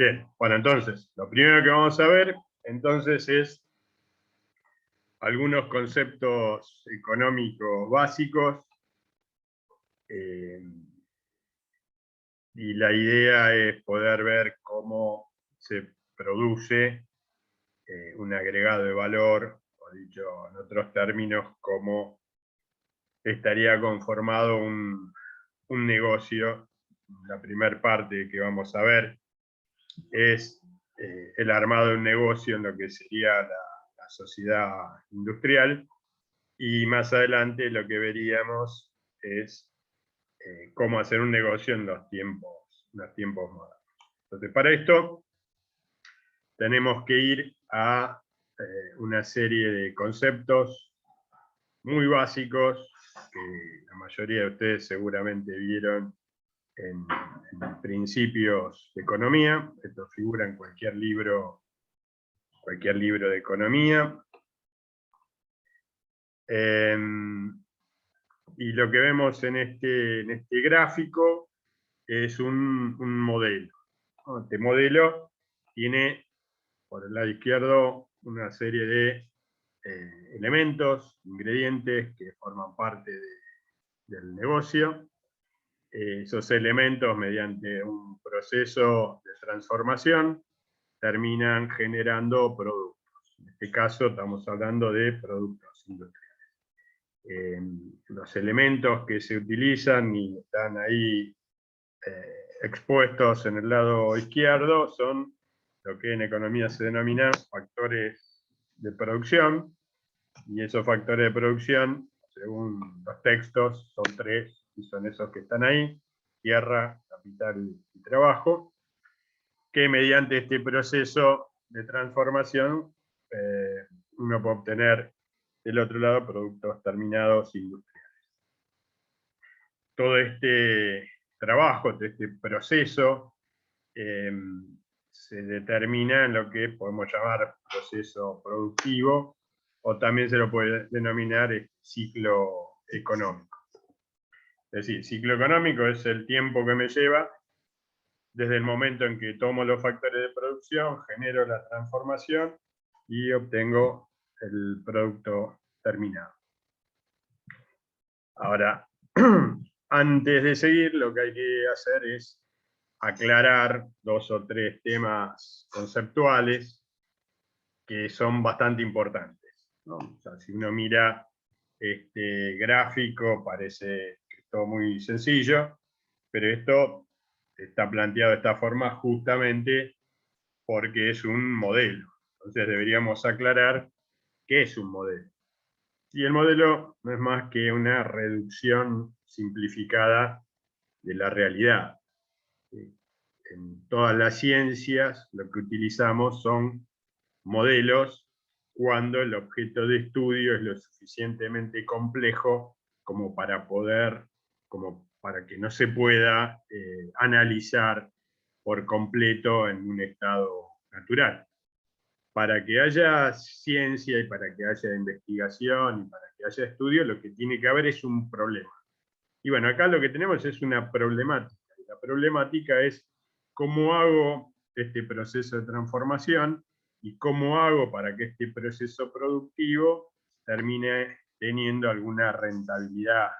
Bien, bueno, entonces, lo primero que vamos a ver, entonces, es algunos conceptos económicos básicos, y la idea es poder ver cómo se produce un agregado de valor, o dicho en otros términos, cómo estaría conformado un negocio. La primera parte que vamos a ver es el armado de un negocio en lo que sería la sociedad industrial, y más adelante lo que veríamos es cómo hacer un negocio en los tiempos modernos. Entonces, para esto tenemos que ir a una serie de conceptos muy básicos que la mayoría de ustedes seguramente vieron en principios de economía. Esto figura en cualquier libro de economía. Y lo que vemos en este gráfico es un modelo. Este modelo tiene, por el lado izquierdo, una serie de elementos, ingredientes que forman parte del negocio. Esos elementos, mediante un proceso de transformación, terminan generando productos. En este caso estamos hablando de productos industriales. Los elementos que se utilizan y están ahí expuestos en el lado izquierdo son lo que en economía se denominan factores de producción, y esos factores de producción, según los textos, son tres, y son esos que están ahí: tierra, capital y trabajo, que mediante este proceso de transformación uno puede obtener del otro lado productos terminados industriales. Todo este trabajo, todo este proceso, se determina en lo que podemos llamar proceso productivo, o también se lo puede denominar ciclo económico. Es decir, ciclo económico es el tiempo que me lleva desde el momento en que tomo los factores de producción, genero la transformación y obtengo el producto terminado. Ahora, antes de seguir, lo que hay que hacer es aclarar dos o tres temas conceptuales que son bastante importantes, ¿no? O sea, si uno mira este gráfico, parece que es todo muy sencillo, pero esto está planteado de esta forma justamente porque es un modelo. Entonces deberíamos aclarar qué es un modelo. Y el modelo no es más que una reducción simplificada de la realidad. En todas las ciencias lo que utilizamos son modelos cuando el objeto de estudio es lo suficientemente complejo como para que no se pueda analizar por completo en un estado natural. Para que haya ciencia y para que haya investigación y para que haya estudio, lo que tiene que haber es un problema. Y bueno, acá lo que tenemos es una problemática. Y la problemática es cómo hago este proceso de transformación y cómo hago para que este proceso productivo termine teniendo alguna rentabilidad,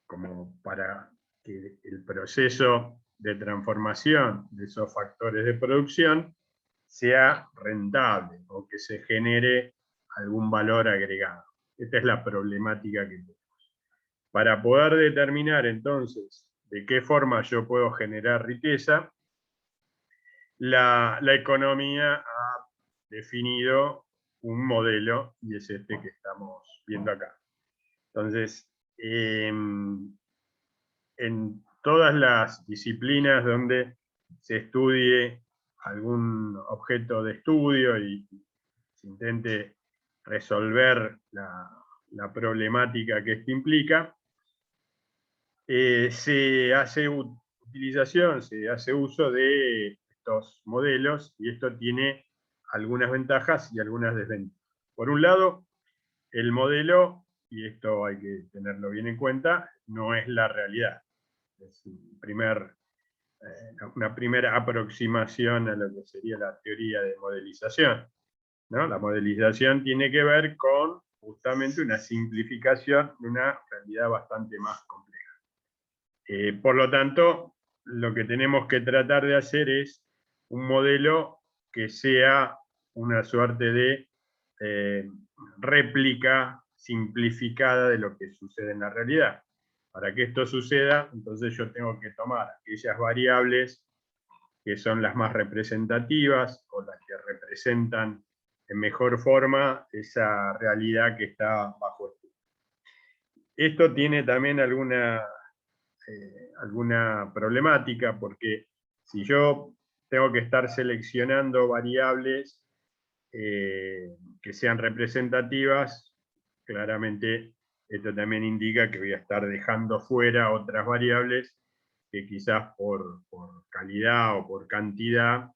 como para que el proceso de transformación de esos factores de producción sea rentable o que se genere algún valor agregado. Esta es la problemática que tenemos. Para poder determinar entonces de qué forma yo puedo generar riqueza, la economía ha definido un modelo, y es este que estamos viendo acá. Entonces, en todas las disciplinas donde se estudie algún objeto de estudio y se intente resolver la problemática que esto implica, se hace uso de estos modelos, y esto tiene algunas ventajas y algunas desventajas. Por un lado, el modelo, y esto hay que tenerlo bien en cuenta, no es la realidad. Es un primer una primera aproximación a lo que sería la teoría de modelización, ¿no? La modelización tiene que ver con justamente una simplificación de una realidad bastante más compleja. Por lo tanto, lo que tenemos que tratar de hacer es un modelo que sea una suerte de réplica simplificada de lo que sucede en la realidad. Para que esto suceda, entonces yo tengo que tomar aquellas variables que son las más representativas o las que representan en mejor forma esa realidad que está bajo estudio. Esto tiene también alguna problemática, porque si yo tengo que estar seleccionando variables que sean representativas, claramente esto también indica que voy a estar dejando fuera otras variables que quizás por calidad o por cantidad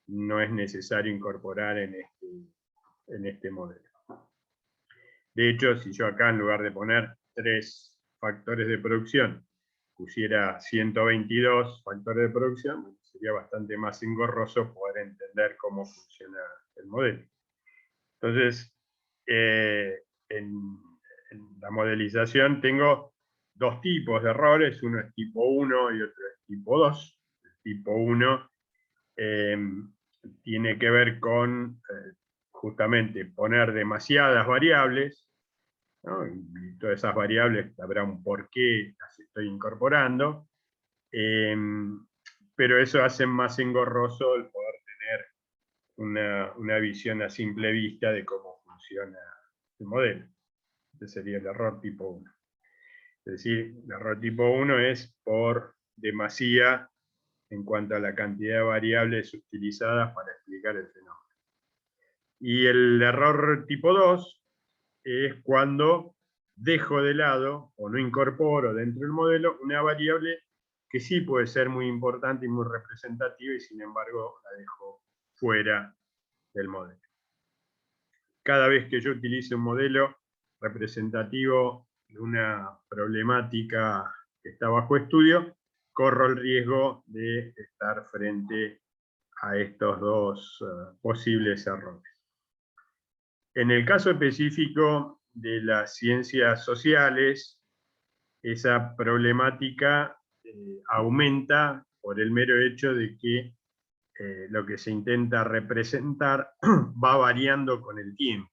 no es necesario incorporar en este modelo. De hecho, si yo acá en lugar de poner 3 factores de producción, pusiera 122 factores de producción, sería bastante más engorroso poder entender cómo funciona el modelo. Entonces, en la modelización tengo 2 tipos de errores, uno es tipo 1 y otro es tipo 2. El tipo 1 tiene que ver con justamente poner demasiadas variables, ¿no? Y todas esas variables habrá un porqué las estoy incorporando, pero eso hace más engorroso el poder tener una visión a simple vista de cómo funciona el modelo. Este sería el error tipo 1. Es decir, el error tipo 1 es por demasía en cuanto a la cantidad de variables utilizadas para explicar el fenómeno. Y el error tipo 2 es cuando dejo de lado o no incorporo dentro del modelo una variable que sí puede ser muy importante y muy representativa y sin embargo la dejo fuera del modelo. Cada vez que yo utilice un modelo representativo de una problemática que está bajo estudio, corro el riesgo de estar frente a estos 2 posibles errores. En el caso específico de las ciencias sociales, esa problemática aumenta por el mero hecho de que lo que se intenta representar va variando con el tiempo.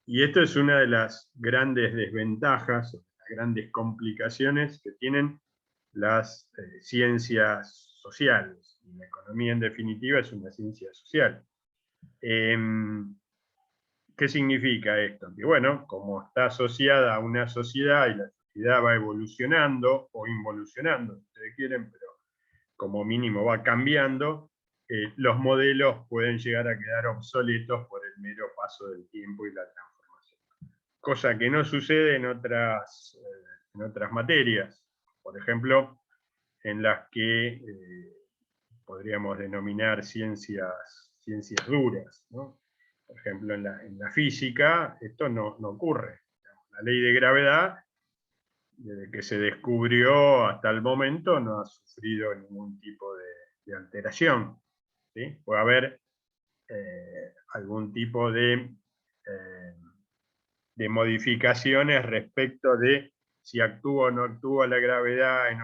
Y esto es una de las grandes desventajas, las grandes complicaciones que tienen las ciencias sociales. Y la economía, en definitiva, es una ciencia social. ¿Qué significa esto? Que bueno, como está asociada a una sociedad y la sociedad va evolucionando o involucionando, si ustedes quieren, pero como mínimo va cambiando, los modelos pueden llegar a quedar obsoletos por el mero paso del tiempo y la transformación. Cosa que no sucede en otras materias. Por ejemplo, en las que podríamos denominar ciencias duras, ¿no? Por ejemplo, en la física esto no ocurre. La ley de gravedad, desde que se descubrió hasta el momento, no ha sufrido ningún tipo de alteración, ¿sí? Puede haber algún tipo de modificaciones respecto de si actúa o no actúa la gravedad en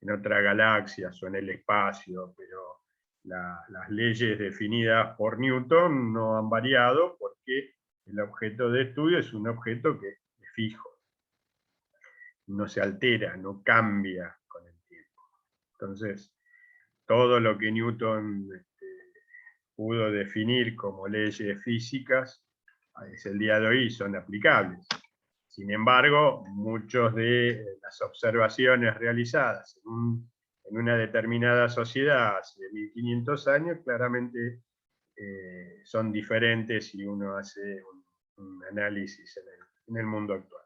otras galaxias o en el espacio, pero las leyes definidas por Newton no han variado porque el objeto de estudio es un objeto que es fijo, no se altera, no cambia con el tiempo. Entonces, todo lo que Newton pudo definir como leyes físicas, es el día de hoy son aplicables. Sin embargo, muchas de las observaciones realizadas en una determinada sociedad hace 1500 años claramente son diferentes si uno hace un análisis en el mundo actual.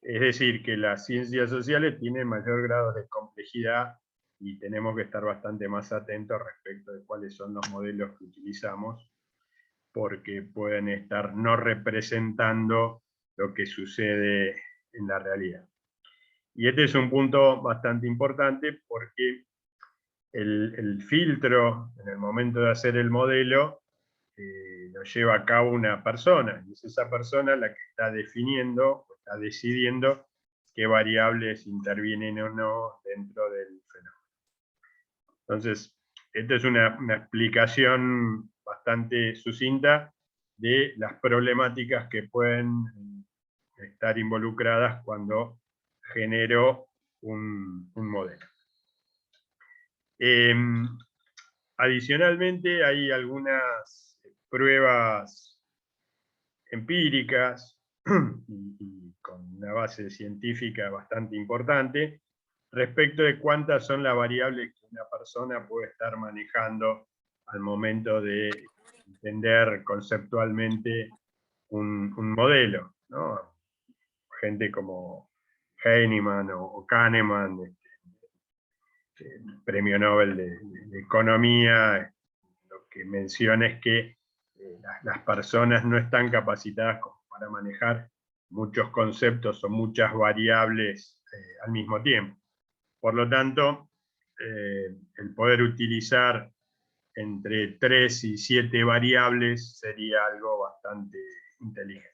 Es decir, que las ciencias sociales tienen mayor grado de complejidad y tenemos que estar bastante más atentos respecto de cuáles son los modelos que utilizamos, porque pueden estar no representando lo que sucede en la realidad. Y este es un punto bastante importante porque el filtro en el momento de hacer el modelo lo lleva a cabo una persona, y es esa persona la que está definiendo, está decidiendo qué variables intervienen o no dentro del fenómeno. Entonces, esta es una explicación bastante sucinta de las problemáticas que pueden estar involucradas cuando genero un modelo. Adicionalmente, hay algunas pruebas empíricas y con una base científica bastante importante respecto de cuántas son las variables que una persona puede estar manejando al momento de entender conceptualmente un modelo, ¿no? Gente como Heinemann o Kahneman, premio Nobel de Economía, lo que menciona es que las personas no están capacitadas para manejar muchos conceptos o muchas variables al mismo tiempo. Por lo tanto, el poder utilizar entre 3 y 7 variables sería algo bastante inteligente.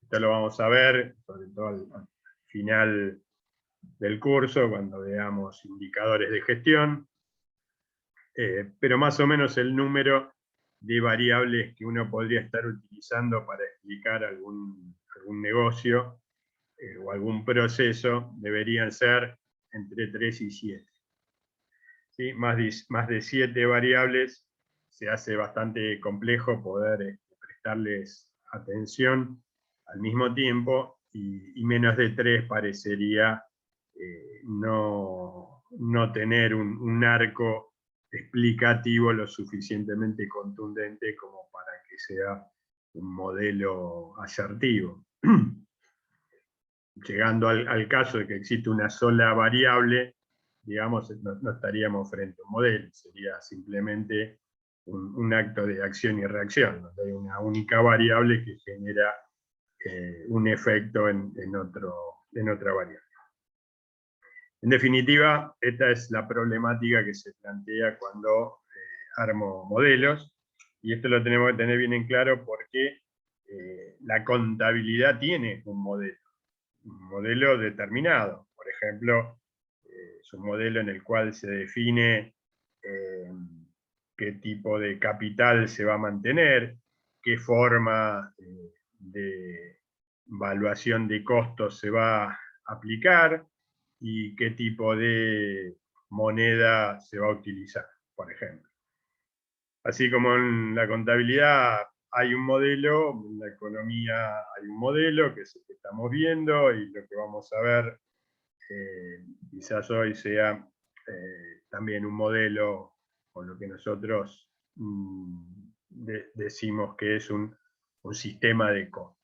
Esto lo vamos a ver, sobre todo al final del curso, cuando veamos indicadores de gestión, pero más o menos el número de variables que uno podría estar utilizando para explicar algún negocio o algún proceso deberían ser entre 3 y 7. ¿Sí? Más de 7 variables se hace bastante complejo poder prestarles atención al mismo tiempo, y menos de 3 parecería no tener un arco explicativo lo suficientemente contundente como para que sea un modelo asertivo. Llegando al caso de que existe una sola variable, digamos, no estaríamos frente a un modelo, sería simplemente un acto de acción y reacción, donde hay una única variable que genera un efecto en otra variable. En definitiva, esta es la problemática que se plantea cuando armo modelos, y esto lo tenemos que tener bien en claro porque la contabilidad tiene un modelo determinado. Por ejemplo, es un modelo en el cual se define qué tipo de capital se va a mantener, qué forma de evaluación de costos se va a aplicar y qué tipo de moneda se va a utilizar, por ejemplo. Así como en la contabilidad hay un modelo, en la economía hay un modelo que es el que estamos viendo, y lo que vamos a ver quizás hoy sea también un modelo con lo que nosotros decimos que es un sistema de costos.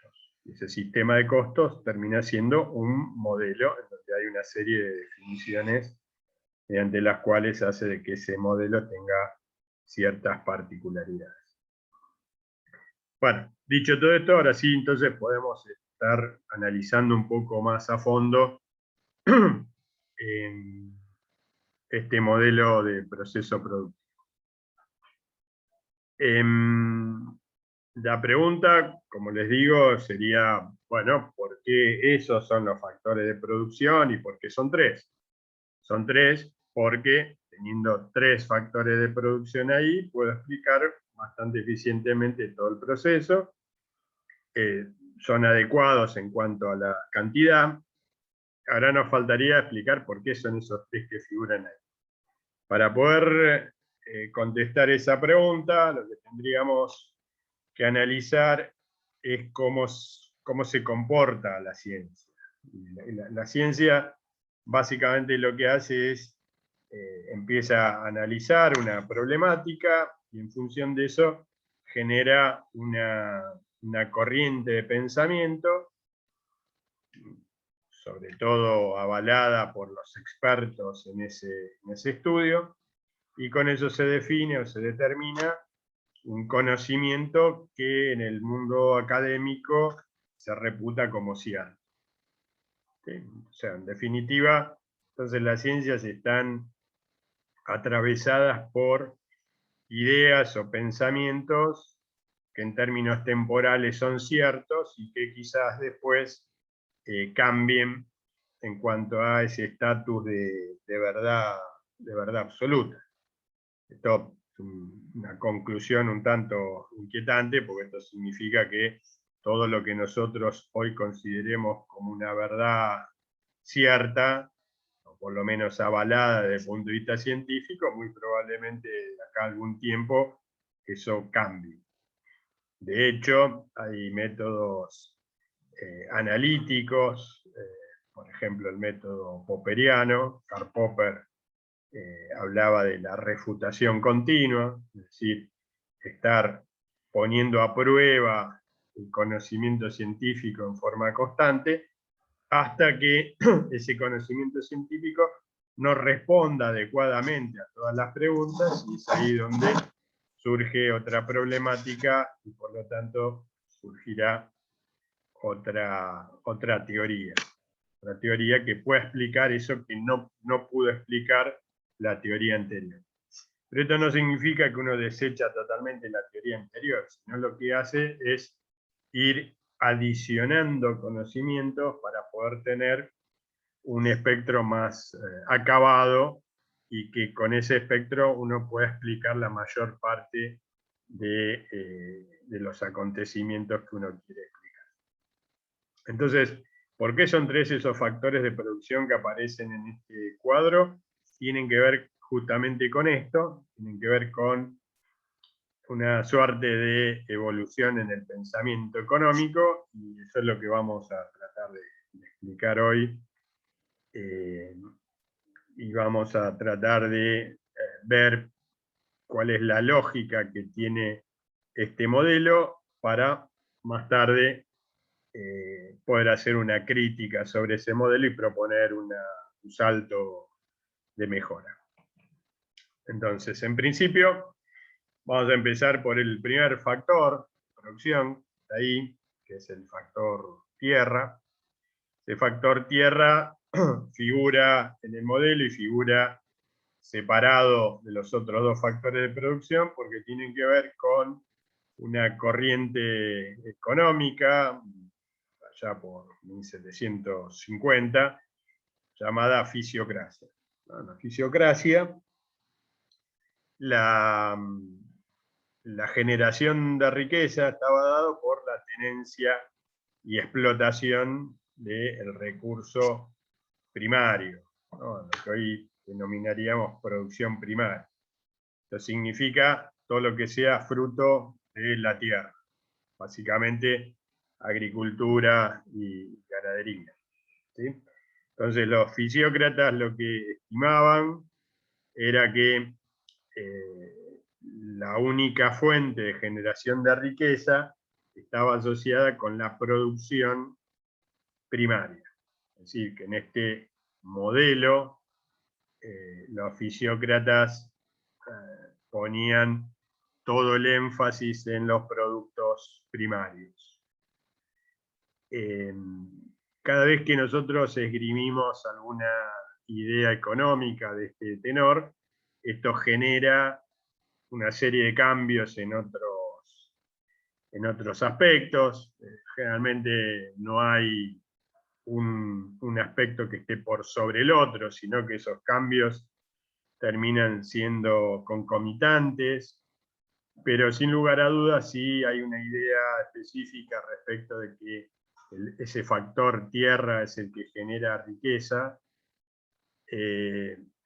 Ese sistema de costos termina siendo un modelo en donde hay una serie de definiciones mediante las cuales hace de que ese modelo tenga ciertas particularidades. Bueno, dicho todo esto, ahora sí, entonces podemos estar analizando un poco más a fondo este modelo de proceso productivo. La pregunta, como les digo, sería, bueno, ¿por qué esos son los factores de producción y por qué son 3? Son 3 porque teniendo 3 factores de producción ahí, puedo explicar bastante eficientemente todo el proceso. Son adecuados en cuanto a la cantidad. Ahora nos faltaría explicar por qué son esos 3 que figuran ahí. Para poder contestar esa pregunta, lo que tendríamos que analizar es cómo se comporta la ciencia. La ciencia básicamente lo que hace es empieza a analizar una problemática y en función de eso genera una corriente de pensamiento, sobre todo avalada por los expertos en ese estudio, y con eso se define o se determina un conocimiento que en el mundo académico se reputa como cierto. ¿sí? O sea, en definitiva, entonces las ciencias están atravesadas por ideas o pensamientos que en términos temporales son ciertos y que quizás después cambien en cuanto a ese estatus de verdad absoluta. Esto es una conclusión un tanto inquietante, porque esto significa que todo lo que nosotros hoy consideremos como una verdad cierta, o por lo menos avalada desde el punto de vista científico, muy probablemente de acá a algún tiempo eso cambie. De hecho, hay métodos analíticos, por ejemplo el método popperiano. Karl Popper hablaba de la refutación continua, es decir, estar poniendo a prueba el conocimiento científico en forma constante, hasta que ese conocimiento científico no responda adecuadamente a todas las preguntas, y es ahí donde surge otra problemática y por lo tanto surgirá otra teoría. Una teoría que pueda explicar eso que no pudo explicar la teoría anterior. Pero esto no significa que uno desecha totalmente la teoría anterior, sino lo que hace es ir adicionando conocimientos para poder tener un espectro más acabado, y que con ese espectro uno pueda explicar la mayor parte de los acontecimientos que uno quiere explicar. Entonces, ¿por qué son tres esos factores de producción que aparecen en este cuadro? Tienen que ver justamente con esto, tienen que ver con una suerte de evolución en el pensamiento económico, y eso es lo que vamos a tratar de explicar hoy, y vamos a tratar de ver cuál es la lógica que tiene este modelo para más tarde poder hacer una crítica sobre ese modelo y proponer un salto de mejora. Entonces, en principio, vamos a empezar por el primer factor, producción, ahí, que es el factor tierra. Ese factor tierra figura en el modelo y figura separado de los otros dos factores de producción, porque tienen que ver con una corriente económica, allá por 1750, llamada fisiocracia. La fisiocracia, la generación de riqueza estaba dado por la tenencia y explotación del recurso primario, ¿no? Lo que hoy denominaríamos producción primaria. Esto significa todo lo que sea fruto de la tierra, básicamente agricultura y ganadería, ¿sí? Entonces los fisiócratas lo que estimaban era que la única fuente de generación de riqueza estaba asociada con la producción primaria. Es decir, que en este modelo los fisiócratas ponían todo el énfasis en los productos primarios. Cada vez que nosotros esgrimimos alguna idea económica de este tenor, esto genera una serie de cambios en otros aspectos. Generalmente no hay un aspecto que esté por sobre el otro, sino que esos cambios terminan siendo concomitantes, pero sin lugar a dudas sí hay una idea específica respecto de que ese factor tierra es el que genera riqueza.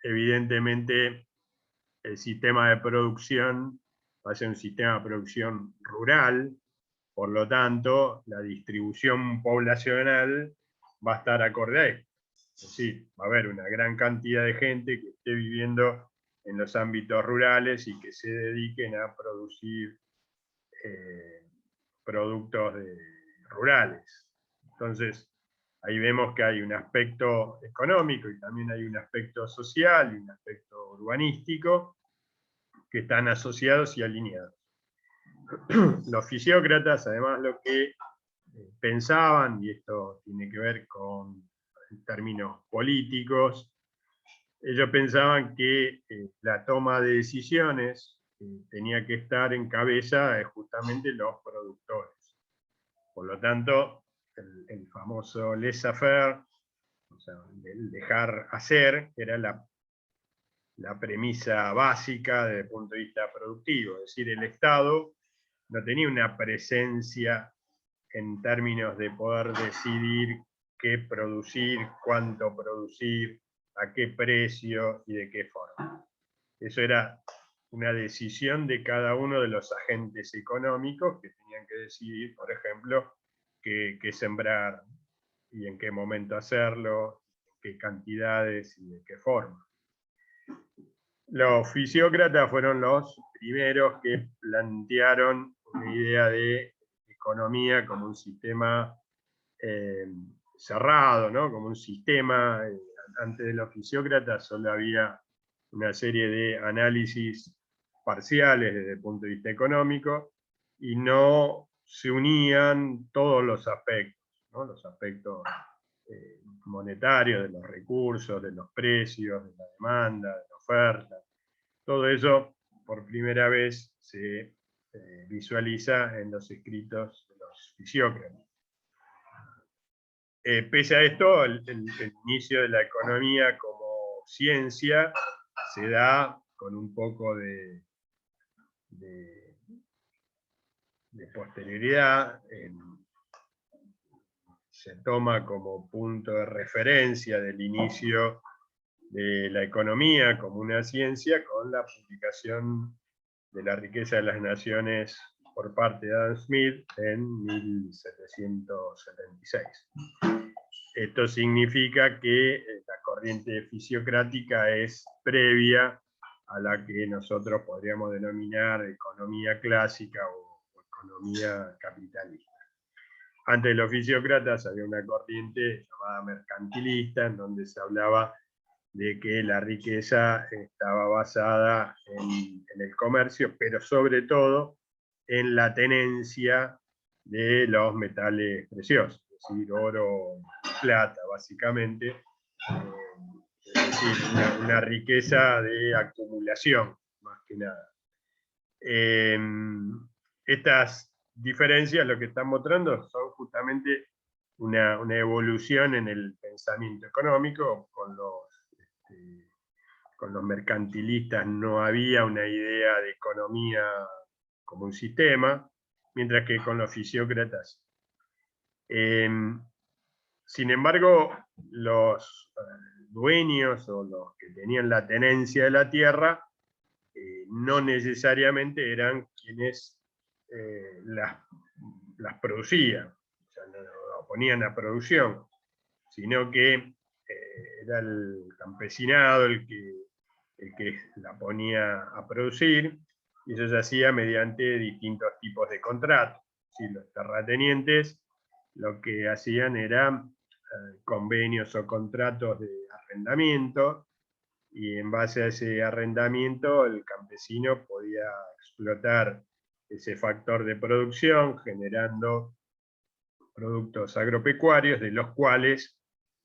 Evidentemente el sistema de producción va a ser un sistema de producción rural, por lo tanto la distribución poblacional va a estar acorde a esto. Es decir, va a haber una gran cantidad de gente que esté viviendo en los ámbitos rurales y que se dediquen a producir productos rurales. Entonces, ahí vemos que hay un aspecto económico y también hay un aspecto social y un aspecto urbanístico que están asociados y alineados. Los fisiócratas, además, lo que pensaban, y esto tiene que ver con en términos políticos. Ellos pensaban que la toma de decisiones tenía que estar en cabeza de justamente los productores. Por lo tanto, el famoso laissez-faire, o sea, el dejar hacer, era la premisa básica desde el punto de vista productivo. Es decir, el Estado no tenía una presencia en términos de poder decidir qué producir, cuánto producir, a qué precio y de qué forma. Eso era una decisión de cada uno de los agentes económicos que tenían que decidir, por ejemplo, qué sembrar y en qué momento hacerlo, qué cantidades y de qué forma. Los fisiócratas fueron los primeros que plantearon una idea de economía como un sistema cerrado, ¿no? Como un sistema. Antes de los fisiócratas solo había una serie de análisis parciales desde el punto de vista económico y no se unían todos los aspectos, ¿no? Los aspectos monetarios, de los recursos, de los precios, de la demanda, de la oferta. Todo eso por primera vez se visualiza en los escritos de los fisiócratas. Pese a esto, el inicio de la economía como ciencia se da con un poco de posterioridad. Se toma como punto de referencia del inicio de la economía como una ciencia con la publicación de La riqueza de las naciones por parte de Adam Smith en 1776. Esto significa que la corriente fisiocrática es previa a la que nosotros podríamos denominar economía clásica o economía capitalista. Antes de los fisiócratas había una corriente llamada mercantilista, en donde se hablaba de que la riqueza estaba basada en el comercio, pero sobre todo en la tenencia de los metales preciosos, es decir, oro y plata, básicamente. Es decir, una riqueza de acumulación, más que nada. Estas diferencias lo que están mostrando son justamente una evolución en el pensamiento económico. Con los mercantilistas no había una idea de economía como un sistema, mientras que con los fisiócratas. Sin embargo, los dueños o los que tenían la tenencia de la tierra no necesariamente eran quienes las producían, o sea, no ponían a producción, sino que era el campesinado el que la ponía a producir, y eso se hacía mediante distintos tipos de contratos. ¿Sí? Los terratenientes lo que hacían eran convenios o contratos de arrendamiento, y en base a ese arrendamiento el campesino podía explotar ese factor de producción generando productos agropecuarios, de los cuales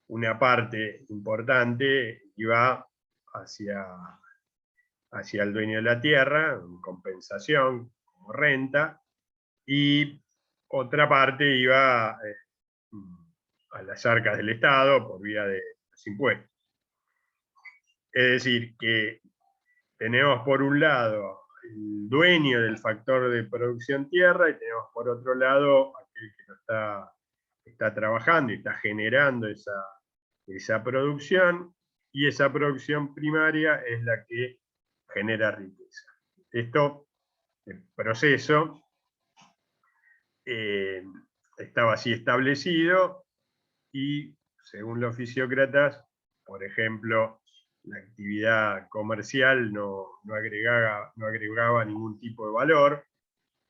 una parte importante iba hacia el dueño de la tierra, en compensación, como renta, y otra parte iba a las arcas del Estado por vía de los impuestos. Es decir, que tenemos por un lado el dueño del factor de producción tierra, y tenemos por otro lado aquel que lo está trabajando y está generando esa producción, y esa producción primaria es la que genera riqueza. Esto, el proceso, estaba así establecido, y según los fisiócratas, por ejemplo, la actividad comercial no agregaba ningún tipo de valor,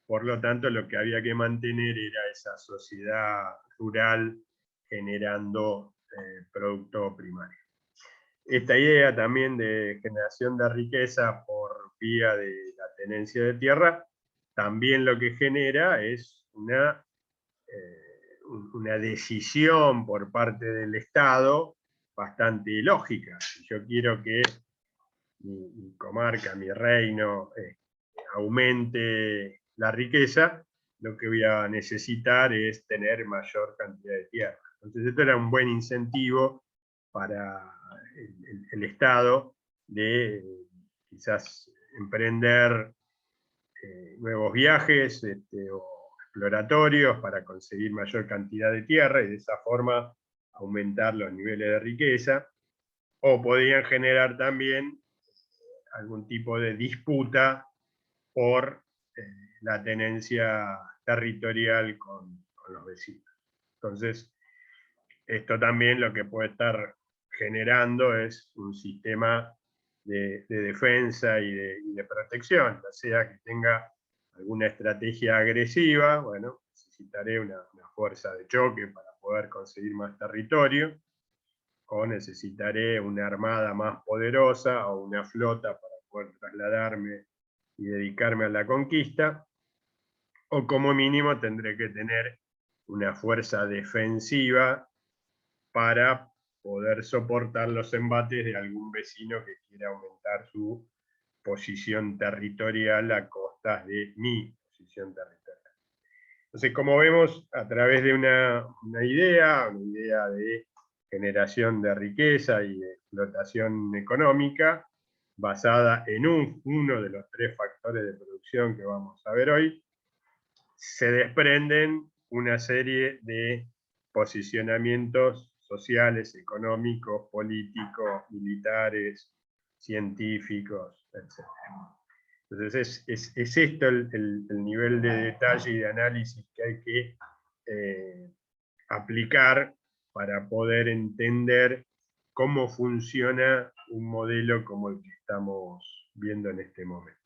por lo tanto lo que había que mantener era esa sociedad rural generando producto primario. Esta idea también de generación de riqueza por vía de la tenencia de tierra, también lo que genera es una decisión por parte del Estado bastante lógica. Si yo quiero que mi comarca, mi reino, aumente la riqueza, lo que voy a necesitar es tener mayor cantidad de tierra. Entonces esto era un buen incentivo para el Estado de quizás emprender nuevos viajes o exploratorios para conseguir mayor cantidad de tierra y de esa forma aumentar los niveles de riqueza, o podían generar también algún tipo de disputa por la tenencia territorial con los vecinos. Entonces, esto también lo que puede estar generando es un sistema de defensa y de protección, ya sea que tenga alguna estrategia agresiva, bueno, necesitaré una fuerza de choque para poder conseguir más territorio, o necesitaré una armada más poderosa o una flota para poder trasladarme y dedicarme a la conquista, o como mínimo tendré que tener una fuerza defensiva para poder soportar los embates de algún vecino que quiera aumentar su posición territorial a costas de mi posición territorial. Entonces, como vemos, a través de una idea de generación de riqueza y de explotación económica, basada en uno de los 3 factores de producción que vamos a ver hoy, se desprenden una serie de posicionamientos sociales, económicos, políticos, militares, científicos, etc. Entonces es esto el nivel de detalle y de análisis que hay que aplicar para poder entender cómo funciona un modelo como el que estamos viendo en este momento.